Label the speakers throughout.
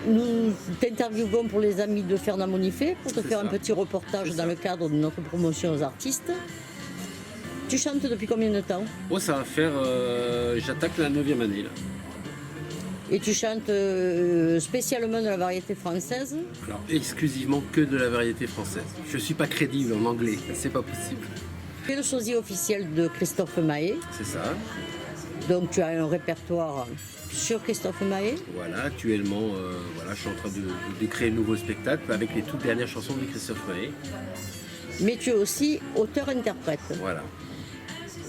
Speaker 1: Nous t'interviewons pour les amis de Fernand Monifé pour te
Speaker 2: C'est
Speaker 1: faire
Speaker 2: ça.
Speaker 1: un petit reportage
Speaker 2: C'est
Speaker 1: dans
Speaker 2: ça.
Speaker 1: le cadre de notre promotion aux artistes. Tu chantes depuis combien de temps?
Speaker 2: Oh, ça va faire. J'attaque la 9e année là.
Speaker 1: Et tu chantes spécialement de la variété française.
Speaker 2: Alors, exclusivement que de la variété française. Je suis pas crédible en anglais, c'est pas possible.
Speaker 1: Tu es le sosie officiel de Christophe Maé.
Speaker 2: C'est ça.
Speaker 1: Donc tu as un répertoire sur Christophe Maé.
Speaker 2: Voilà, actuellement, voilà, je suis en train de créer un nouveau spectacle avec les toutes dernières chansons de Christophe Maé.
Speaker 1: Mais tu es aussi auteur-interprète.
Speaker 2: Voilà.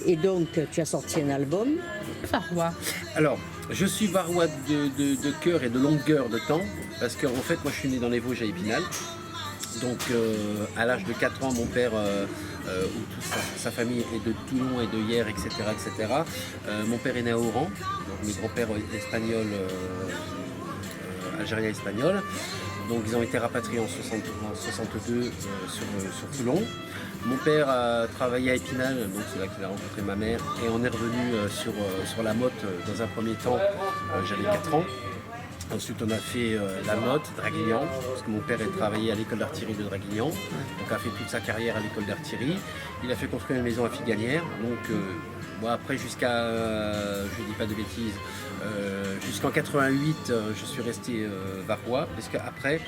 Speaker 1: Et donc tu as sorti un album.
Speaker 3: Farois.
Speaker 2: Alors, je suis varois de cœur et de longueur de temps, parce qu'en fait, moi je suis né dans les Vosges à Épinal. Donc, à l'âge de 4 ans, mon père, où toute sa famille est de Toulon et de Hyères, etc., etc. Mon père est né à Oran, donc mes grands-pères espagnols, algériens espagnols. Donc, ils ont été rapatriés en 62 sur Toulon. Mon père a travaillé à Épinal, donc c'est là qu'il a rencontré ma mère, et on est revenu sur la motte dans un premier temps, j'avais 4 ans. Ensuite on a fait la motte, Draguignan, parce que mon père a travaillé à l'école d'artillerie de Draguignan, donc a fait toute sa carrière à l'école d'artillerie. Il a fait construire une maison à Figalière, donc moi après jusqu'à, je dis pas de bêtises, jusqu'en 88 je suis resté varois, parce qu'après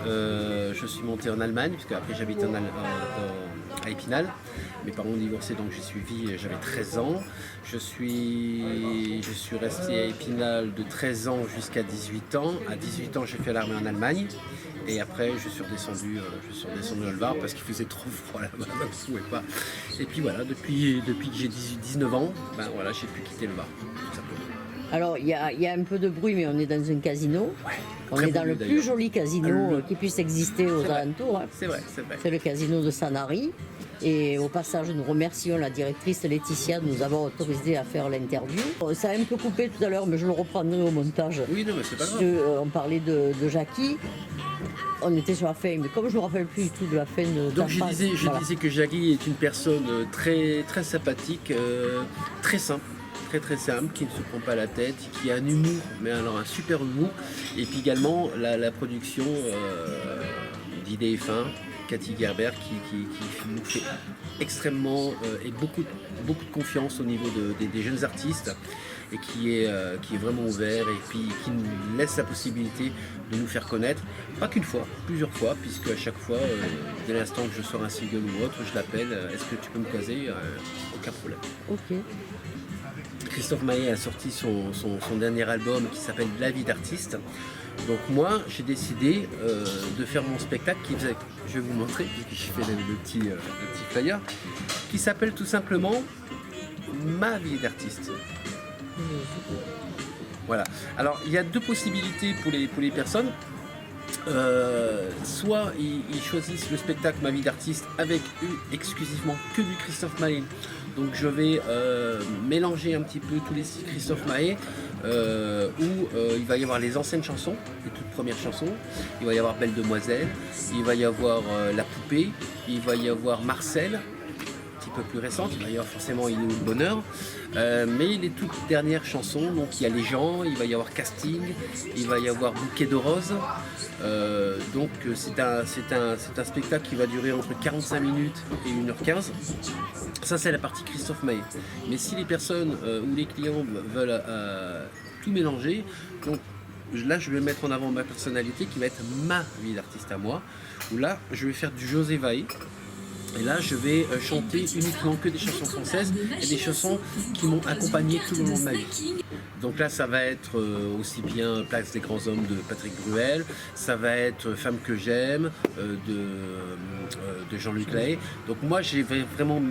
Speaker 2: je suis monté en Allemagne, parce qu'après j'habitais à Épinal. Mes parents ont divorcé, donc j'ai suivi, j'avais 13 ans. Je suis resté à Épinal de 13 ans jusqu'à 18 ans. À 18 ans, j'ai fait l'armée en Allemagne. Et après, je suis redescendu dans le Var parce qu'il faisait trop froid là-bas, donc je ne pouvais pas. Et puis voilà, depuis que j'ai 19 ans, ben voilà, j'ai pu quitter le Var, tout simplement.
Speaker 1: Alors il y a un peu de bruit, mais on est dans un casino.
Speaker 2: Ouais,
Speaker 1: On
Speaker 2: très
Speaker 1: est dans
Speaker 2: beau
Speaker 1: le
Speaker 2: lieu,
Speaker 1: plus
Speaker 2: d'ailleurs.
Speaker 1: joli casino qui puisse exister aux
Speaker 2: C'est vrai.
Speaker 1: alentours. Hein.
Speaker 2: C'est vrai, c'est vrai.
Speaker 1: C'est le casino de Sanary. Et au passage, nous remercions la directrice Laetitia de nous avoir autorisé à faire l'interview. Ça a un peu coupé tout à l'heure, mais je le reprendrai au montage.
Speaker 2: Oui, non, mais c'est pas grave.
Speaker 1: On parlait de Jackie. On était sur la fin, mais comme je ne me rappelle plus du tout de la fin de ta
Speaker 2: Donc je
Speaker 1: phrase,
Speaker 2: disais
Speaker 1: voilà.
Speaker 2: que Jackie est une personne très, très sympathique, très simple. Très simple, qui ne se prend pas la tête, qui a un humour, mais alors un super humour. Et puis également la production d'Idées et Fin, Cathy Gerber, qui nous fait extrêmement et beaucoup de confiance au niveau des jeunes artistes et qui est vraiment ouvert et puis qui nous laisse la possibilité de nous faire connaître, pas qu'une fois, plusieurs fois, puisque à chaque fois, dès l'instant que je sors un single ou autre, je l'appelle, est-ce que tu peux me caser? Aucun problème.
Speaker 1: Ok.
Speaker 2: Christophe Maé a sorti son dernier album qui s'appelle La vie d'artiste. Donc moi, j'ai décidé de faire mon spectacle qui faisait, je vais vous montrer, puisque j'ai fait le petit flyer, qui s'appelle tout simplement Ma vie d'artiste. Voilà. Alors, il y a deux possibilités pour les personnes. Soit ils choisissent le spectacle Ma vie d'artiste avec exclusivement que du Christophe Maé. Donc je vais mélanger un petit peu tous les styles Christophe Maé, où il va y avoir les anciennes chansons, les toutes premières chansons, il va y avoir Belle Demoiselle, il va y avoir La Poupée, il va y avoir Marcel, un petit peu plus récente, il va y avoir forcément Il est où le bonheur, mais les toutes dernières chansons, donc il y a Les gens, il va y avoir Casting, il va y avoir Bouquet de roses. Donc c'est un spectacle qui va durer entre 45 minutes et 1h15. Ça c'est la partie Christophe Maé. Mais si les personnes ou les clients veulent tout mélanger, donc là je vais mettre en avant ma personnalité qui va être ma vie d'artiste à moi, où là je vais faire du José Vaé. Et là, je vais chanter uniquement que des chansons françaises et des chansons qui m'ont accompagné tout le long de ma vie. Donc là, ça va être aussi bien Place des grands hommes de Patrick Bruel, ça va être Femme que j'aime de Jean-Luc Lahaye. Donc moi, j'ai vraiment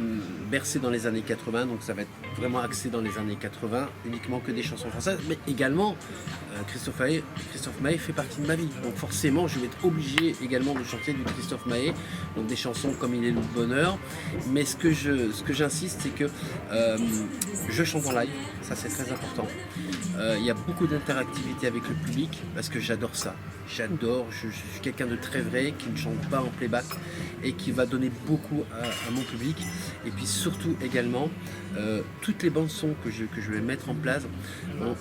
Speaker 2: bercé dans les années 80, donc ça va être vraiment axé dans les années 80, uniquement que des chansons françaises, mais également Christophe Maé fait partie de ma vie. Donc forcément, je vais être obligé également de chanter du Christophe Maé, donc des chansons comme Il est le bonheur. Mais ce que j'insiste, c'est que je chante en live, Ça c'est très important. Il y a beaucoup d'interactivité avec le public parce que j'adore ça. J'adore, je suis quelqu'un de très vrai qui ne chante pas en playback et qui va donner beaucoup à mon public. Et puis surtout également, toutes les bandes son que je vais mettre en place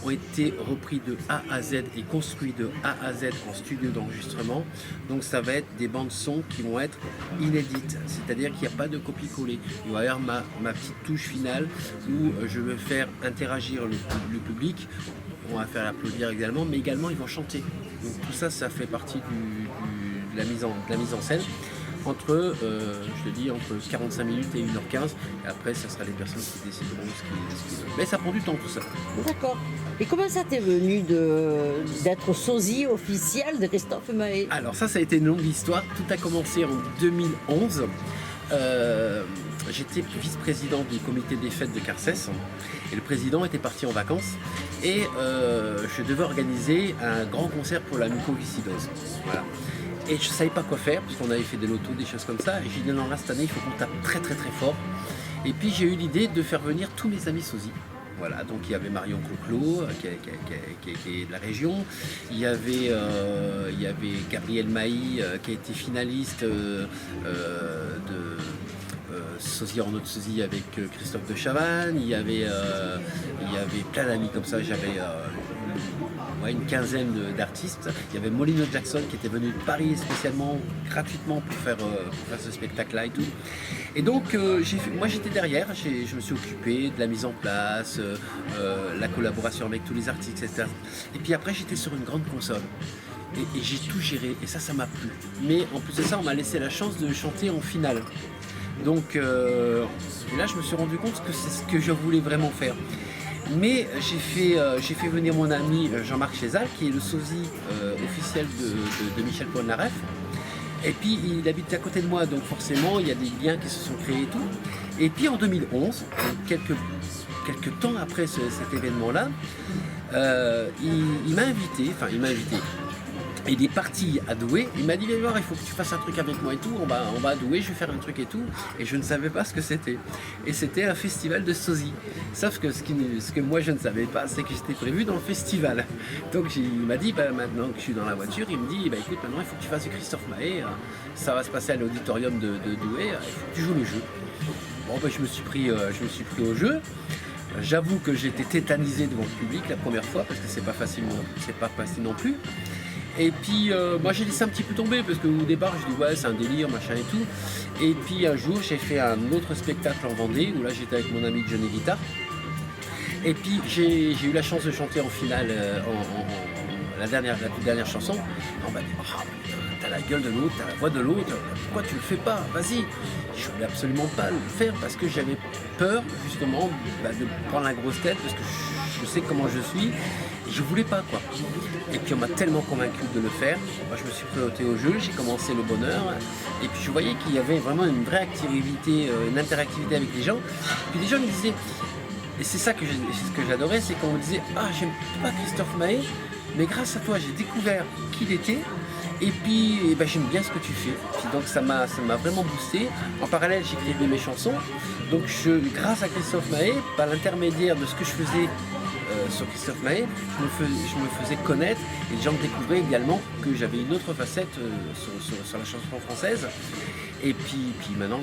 Speaker 2: ont été repris de A à Z et construits de A à Z en studio d'enregistrement. Donc ça va être des bandes son qui vont être inédites, c'est-à-dire qu'il n'y a pas de copier-coller. Il va y avoir ma petite touche finale où je vais faire interagir le public. On va faire applaudir également, mais également ils vont chanter. Donc tout ça, ça fait partie de la mise en scène. Entre 45 minutes et 1h15. Et après, ça sera les personnes qui décideront ce qu'ils veulent. Mais ça prend du temps tout ça.
Speaker 1: D'accord. Et comment ça t'est venu d'être sosie officiel de Christophe Maé?
Speaker 2: Alors ça a été une longue histoire. Tout a commencé en 2011. J'étais vice-président du comité des fêtes de Carcès et le président était parti en vacances et je devais organiser un grand concert pour la mucoviscidose. Voilà. Et je ne savais pas quoi faire puisqu'on avait fait des lotos, des choses comme ça. Et j'ai dit non, là cette année il faut qu'on tape très très très fort. Et puis j'ai eu l'idée de faire venir tous mes amis sosies. Voilà, donc il y avait Marion Cloclo qui est de la région, il y avait Gabriel Mailly qui a été finaliste de sosie en autre sosie avec Christophe de Chavannes, il y avait plein d'amis comme ça, j'avais une quinzaine d'artistes. Il y avait Molino Jackson qui était venu de Paris spécialement, gratuitement pour faire ce spectacle-là et tout. Et donc moi j'étais derrière, je me suis occupé de la mise en place, la collaboration avec tous les artistes, etc. Et puis après j'étais sur une grande console. Et j'ai tout géré et ça m'a plu. Mais en plus de ça, on m'a laissé la chance de chanter en finale. Donc et là je me suis rendu compte que c'est ce que je voulais vraiment faire. Mais j'ai fait venir mon ami Jean-Marc Chézal, qui est le sosie officiel de Michel Polnareff. Et puis il habite à côté de moi, donc forcément il y a des liens qui se sont créés et tout. Et puis en 2011, quelques temps après cet événement-là, il m'a invité. Il est parti à Douai, il m'a dit viens voir, il faut que tu fasses un truc avec moi et tout, on va à Douai, je vais faire un truc et tout, et je ne savais pas ce que c'était. Et c'était un festival de sosie. Sauf que ce que moi je ne savais pas, c'est que j'étais prévu dans le festival. Donc il m'a dit, maintenant que je suis dans la voiture, il me dit, écoute, maintenant il faut que tu fasses du Christophe Maé, ça va se passer à l'auditorium de Douai, il faut que tu joues le jeu. Bon, je me suis pris au jeu. J'avoue que j'étais tétanisé devant le public la première fois, parce que c'est pas facile non plus. Et puis moi j'ai laissé un petit peu tomber parce qu'au départ je dis ouais c'est un délire machin et tout. Et puis un jour j'ai fait un autre spectacle en Vendée où là j'étais avec mon ami Johnny Guitar. Et puis j'ai eu la chance de chanter en finale la toute dernière chanson. On m'a dit t'as la gueule de l'autre, t'as la voix de l'autre, pourquoi tu le fais pas? Vas-y. Je voulais absolument pas le faire parce que j'avais peur justement de prendre la grosse tête parce que je sais comment je suis. Je voulais pas quoi. Et puis on m'a tellement convaincu de le faire. Moi je me suis présenté au jeu, j'ai commencé le bonheur. Et puis je voyais qu'il y avait vraiment une vraie activité, une interactivité avec les gens. Puis les gens me disaient, et c'est ça que j'adorais, c'est qu'on me disait ah j'aime pas Christophe Maé, mais grâce à toi j'ai découvert qui il était. Et puis j'aime bien ce que tu fais. Puis donc ça m'a vraiment boosté. En parallèle j'écrivais mes chansons. Donc grâce à Christophe Maé, par l'intermédiaire de ce que je faisais sur Christophe Maé, je me faisais connaître et les gens découvraient également que j'avais une autre facette sur la chanson française. Et puis maintenant,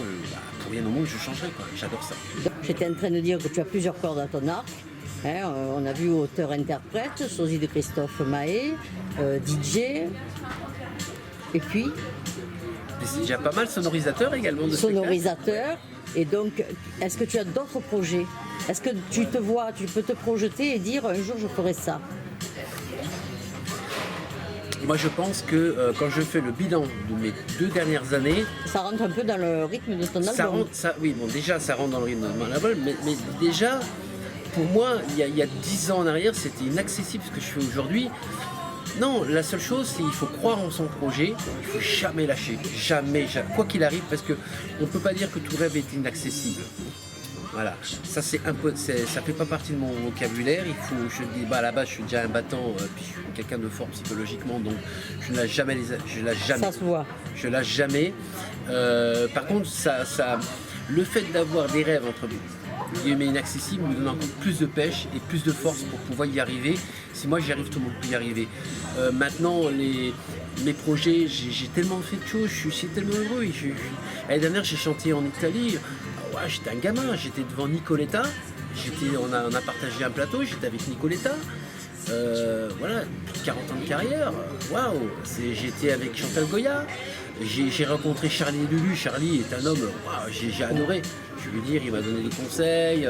Speaker 2: pour rien au monde, je changerai quoi. J'adore ça.
Speaker 1: J'étais en train de dire que tu as plusieurs cordes à ton arc. On a vu auteur-interprète, sosie de Christophe Maé, DJ, et puis
Speaker 2: c'est déjà pas mal sonorisateur également de
Speaker 1: sonorisateur. Et donc, est-ce que tu as d'autres projets? Est-ce que tu peux te projeter et dire un jour je ferai ça?
Speaker 2: Moi je pense que quand je fais le bilan de mes 2 dernières années...
Speaker 1: Ça rentre un peu dans le rythme de ton album.
Speaker 2: Déjà ça rentre dans le rythme de mon album, mais déjà pour moi il y a 10 ans en arrière c'était inaccessible ce que je fais aujourd'hui. Non, la seule chose, c'est qu'il faut croire en son projet, il ne faut jamais lâcher, jamais, quoi qu'il arrive, parce qu'on ne peut pas dire que tout rêve est inaccessible. Voilà, ça c'est un peu, ça fait pas partie de mon vocabulaire. Je dis, à la base, je suis déjà un battant, puis je suis quelqu'un de fort psychologiquement, donc je ne lâche jamais,
Speaker 1: Ça se voit.
Speaker 2: Je lâche jamais. Par contre, le fait d'avoir des rêves guillemets inaccessible me donne encore plus de pêche et plus de force pour pouvoir y arriver. Si moi j'y arrive, tout le monde peut y arriver. Maintenant, mes projets, j'ai tellement fait de choses, je suis tellement heureux. L'année dernière, j'ai chanté en Italie. Ouais, j'étais un gamin, j'étais devant Nicoletta. On a partagé un plateau, j'étais avec Nicoletta. Voilà, plus de 40 ans de carrière. Waouh, j'étais avec Chantal Goya. J'ai rencontré Charlie et Lulu. Charlie est un homme, waouh, j'ai adoré. Je veux dire, il m'a donné des conseils.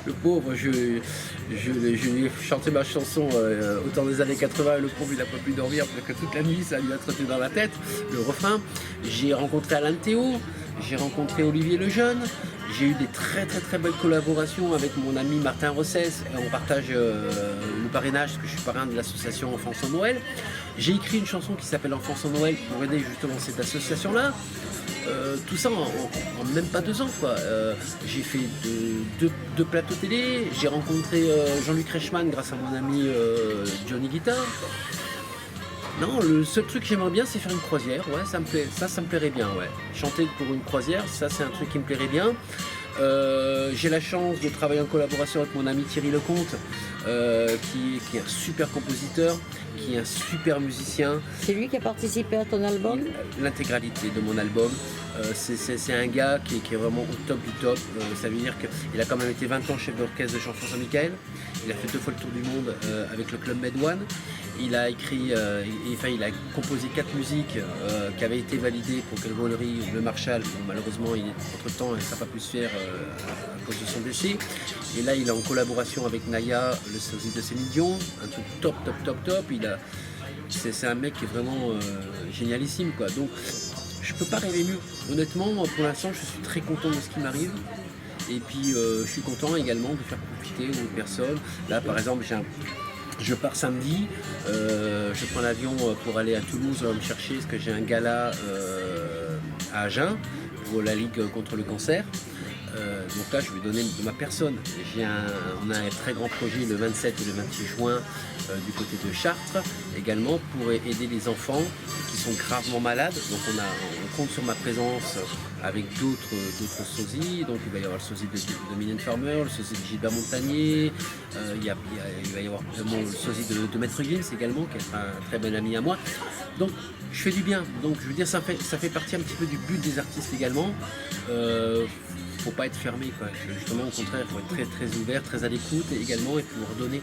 Speaker 2: Le pauvre, je lui ai chanté ma chanson au temps des années 80. Le pauvre, il n'a pas pu dormir parce que toute la nuit, ça lui a trotté dans la tête, le refrain. J'ai rencontré Alain Théo. J'ai rencontré Olivier Lejeune. J'ai eu des très belles collaborations avec mon ami Martin Rossès. On partage le parrainage, parce que je suis parrain de l'association Enfance en Noël. J'ai écrit une chanson qui s'appelle Enfance en Noël pour aider justement cette association-là. Tout ça en même pas 2 ans, quoi. J'ai fait deux plateaux télé. J'ai rencontré Jean-Luc Reichmann grâce à mon ami Johnny Guitar. Non, le seul truc que j'aimerais bien, c'est faire une croisière. Ouais, ça me plairait bien. Ouais. Chanter pour une croisière, ça c'est un truc qui me plairait bien. J'ai la chance de travailler en collaboration avec mon ami Thierry Lecomte, qui est un super compositeur, qui est un super musicien.
Speaker 1: C'est lui qui a participé à ton album?
Speaker 2: L'intégralité de mon album. C'est un gars qui est vraiment au top du top. Ça veut dire qu'il a quand même été 20 ans chef d'orchestre de Chanson Saint-Michael. Il a fait 2 fois le tour du monde avec le Club Med One. Il a écrit, il a composé 4 musiques qui avaient été validées pour Calvolerie, Le Marshall. Bon, malheureusement, entre-temps, ça n'a pas pu se faire à cause de son décès. Et là, il est en collaboration avec Naya, le sosie de Céline Dion. Un truc top. C'est un mec qui est vraiment génialissime, quoi. Donc, je peux pas rêver mieux. Honnêtement, pour l'instant, je suis très content de ce qui m'arrive. Et puis, je suis content également de faire profiter aux personnes. Là, par exemple, je pars samedi, je prends l'avion pour aller à Toulouse me chercher parce que j'ai un gala à Agen pour la Ligue contre le cancer. Donc là, je vais donner de ma personne. On a un très grand projet le 27 et le 26 juin du côté de Chartres, également pour aider les enfants qui sont gravement malades. Donc on compte sur ma présence avec d'autres sosies. Donc il va y avoir le sosie de Mylène Farmer, le sosie de Gilbert Montagnier, il va y avoir le sosie de Maître Gims également, qui est un très bon ami à moi. Donc je fais du bien. Donc je veux dire, ça fait partie un petit peu du but des artistes également. Faut pas être fermé, quoi. Justement, au contraire, il faut être très ouvert, très à l'écoute également et pouvoir donner.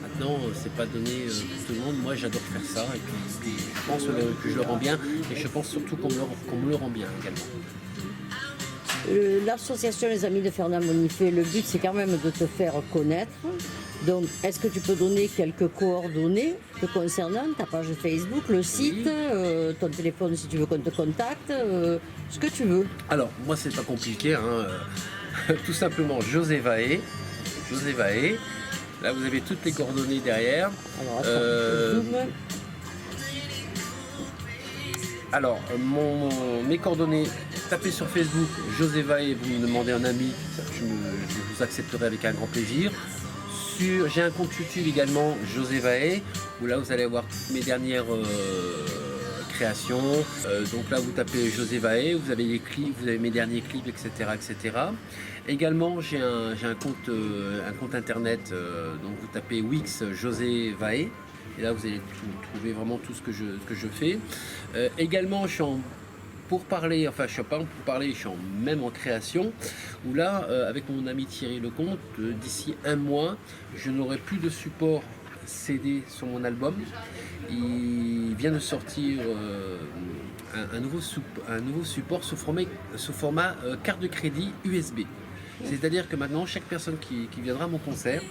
Speaker 2: Maintenant, c'est pas donné pour tout le monde. Moi, j'adore faire ça et puis je pense que je le rends bien et je pense surtout qu'on me le rend bien également.
Speaker 1: L'association Les Amis de Fernand Bonifay, le but c'est quand même de te faire connaître. Donc, est-ce que tu peux donner quelques coordonnées te concernant, ta page Facebook, le site, ton téléphone si tu veux qu'on te contacte, ce que tu veux?
Speaker 2: Alors, moi, c'est pas compliqué, hein. Tout simplement José Vaé. Là, vous avez toutes les coordonnées derrière. Alors, mes coordonnées, tapez sur Facebook José Vaé, vous me demandez un ami, je vous accepterai avec un grand plaisir. J'ai un compte YouTube également, José Vaé, où là vous allez voir toutes mes dernières créations. Donc là vous tapez José Vaé, vous avez les clips, vous avez mes derniers clips, etc. Également j'ai un compte internet, donc vous tapez Wix José Vaé. Et là vous allez trouver vraiment tout ce que je fais. Également je suis même en création, où là, avec mon ami Thierry Lecomte, d'ici 1 mois, je n'aurai plus de support CD sur mon album. Il vient de sortir un nouveau support sous format carte de crédit USB. C'est-à-dire que maintenant, chaque personne qui viendra à mon concert,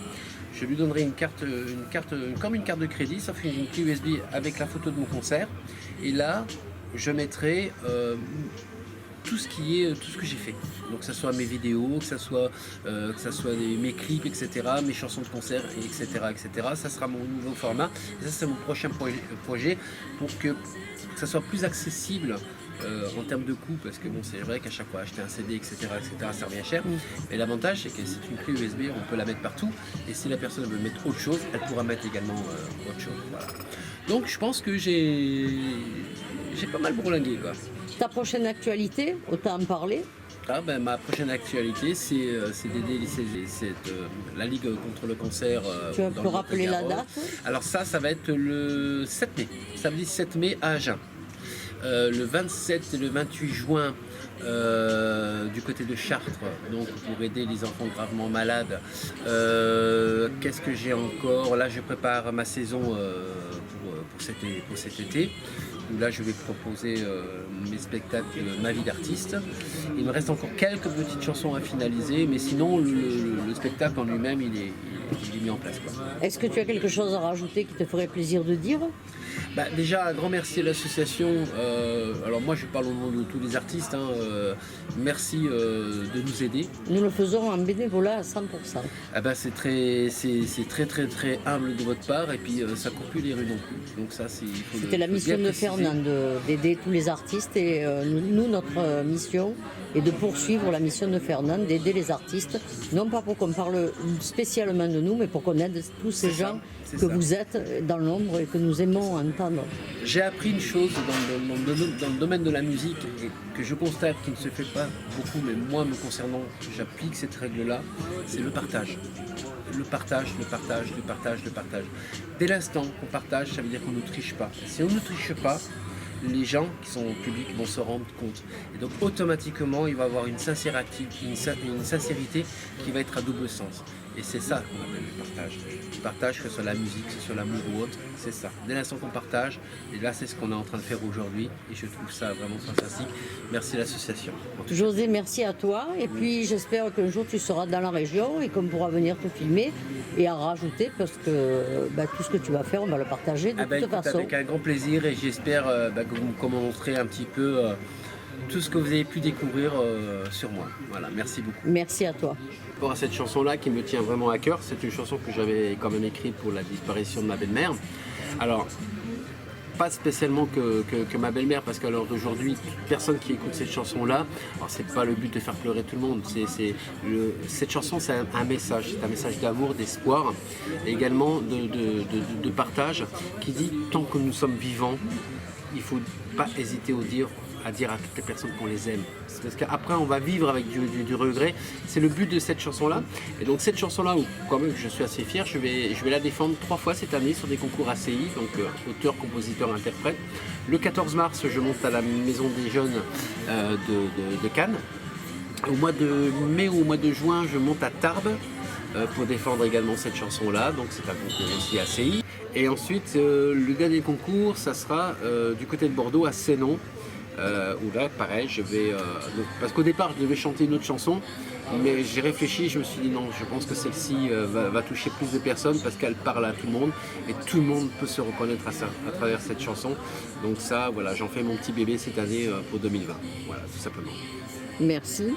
Speaker 2: je lui donnerai comme une carte de crédit, sauf une clé USB avec la photo de mon concert. Et là, je mettrai tout ce que j'ai fait. Donc que ce soit mes vidéos, que ce soit mes clips, etc., mes chansons de concert, etc. Ça sera mon nouveau format. Et ça, c'est mon prochain projet pour que ça soit plus accessible en termes de coût, parce que bon, c'est vrai qu'à chaque fois acheter un CD, etc., ça revient cher. Mais l'avantage, c'est que c'est une clé USB, on peut la mettre partout. Et si la personne veut mettre autre chose, elle pourra mettre également autre chose. Voilà. Donc je pense que j'ai pas mal bourlingué, quoi.
Speaker 1: Ta prochaine actualité, autant en parler?
Speaker 2: Ah ben, ma prochaine actualité, c'est d'aider la Ligue contre le cancer.
Speaker 1: Tu
Speaker 2: dans
Speaker 1: peux
Speaker 2: le
Speaker 1: rappeler la
Speaker 2: Lot-et-Garonne.
Speaker 1: date?
Speaker 2: Alors ça va être le 7 mai, samedi 7 mai à Agen. Le 27 et le 28 juin du côté de Chartres, donc pour aider les enfants gravement malades. Qu'est-ce que j'ai encore? Là, je prépare ma saison pour cet été. Où là, je vais proposer mes spectacles Ma vie d'artiste. Il me reste encore quelques petites chansons à finaliser, mais sinon, le spectacle en lui-même, il est mis en place, quoi.
Speaker 1: Est-ce que tu as quelque chose à rajouter qui te ferait plaisir de dire?
Speaker 2: Bah, déjà, un grand merci à l'association. Alors moi, je parle au nom de tous les artistes. Merci de nous aider.
Speaker 1: Nous le faisons en bénévolat à 100%.
Speaker 2: Ah bah, c'est très humble de votre part, et puis ça court plus les rues non plus. Donc ça,
Speaker 1: C'était la mission de Fernand d'aider tous les artistes, et nous, notre mission est de poursuivre la mission de Fernand, d'aider les artistes, non pas pour qu'on parle spécialement de nous, mais pour qu'on aide tous ces gens que vous êtes dans l'ombre et que nous aimons entendre.
Speaker 2: J'ai appris une chose dans le domaine de la musique, et que je constate qu'il ne se fait pas beaucoup, mais moi me concernant, j'applique cette règle-là, c'est le partage. Le partage. Dès l'instant qu'on partage, ça veut dire qu'on ne triche pas. Si on ne triche pas, les gens qui sont au public vont se rendre compte. Et donc automatiquement, il va y avoir une sincérité qui va être à double sens. Et c'est ça qu'on appelle le partage. Le partage, que ce soit la musique, que ce soit l'amour ou autre, c'est ça. Dès l'instant qu'on partage, et là c'est ce qu'on est en train de faire aujourd'hui, et je trouve ça vraiment fantastique. Merci à l'association.
Speaker 1: José, merci à toi, et puis j'espère qu'un jour tu seras dans la région et qu'on pourra venir te filmer et à rajouter, parce que tout ce que tu vas faire, on va le partager de toute façon.
Speaker 2: Avec un grand plaisir, et j'espère que vous me commenterez un petit peu tout ce que vous avez pu découvrir sur moi. Voilà, merci beaucoup.
Speaker 1: Merci à toi.
Speaker 2: Pour cette chanson-là qui me tient vraiment à cœur, c'est une chanson que j'avais quand même écrite pour la disparition de ma belle-mère. Alors, pas spécialement que ma belle-mère, parce qu'à l'heure d'aujourd'hui, toute personne qui écoute cette chanson-là, alors c'est pas le but de faire pleurer tout le monde, cette chanson c'est un message, c'est un message d'amour, d'espoir, et également de partage, qui dit tant que nous sommes vivants, il ne faut pas hésiter à dire à toutes les personnes qu'on les aime. Parce qu'après on va vivre avec du regret. C'est le but de cette chanson-là. Et donc cette chanson-là, où quand même je suis assez fier, je vais la défendre 3 fois cette année sur des concours ACI, donc auteur, compositeur, interprète. Le 14 mars, je monte à la Maison des Jeunes de Cannes. Au mois de mai ou au mois de juin, je monte à Tarbes pour défendre également cette chanson-là. Donc c'est un concours aussi ACI. Et ensuite, le dernier concours, ça sera du côté de Bordeaux, à Sénon. Où là, pareil, je vais... parce qu'au départ, je devais chanter une autre chanson, mais j'ai réfléchi, je me suis dit non, je pense que celle-ci va toucher plus de personnes, parce qu'elle parle à tout le monde, et tout le monde peut se reconnaître à travers cette chanson. Donc ça, voilà, j'en fais mon petit bébé cette année pour 2020. Voilà, tout simplement.
Speaker 1: Merci.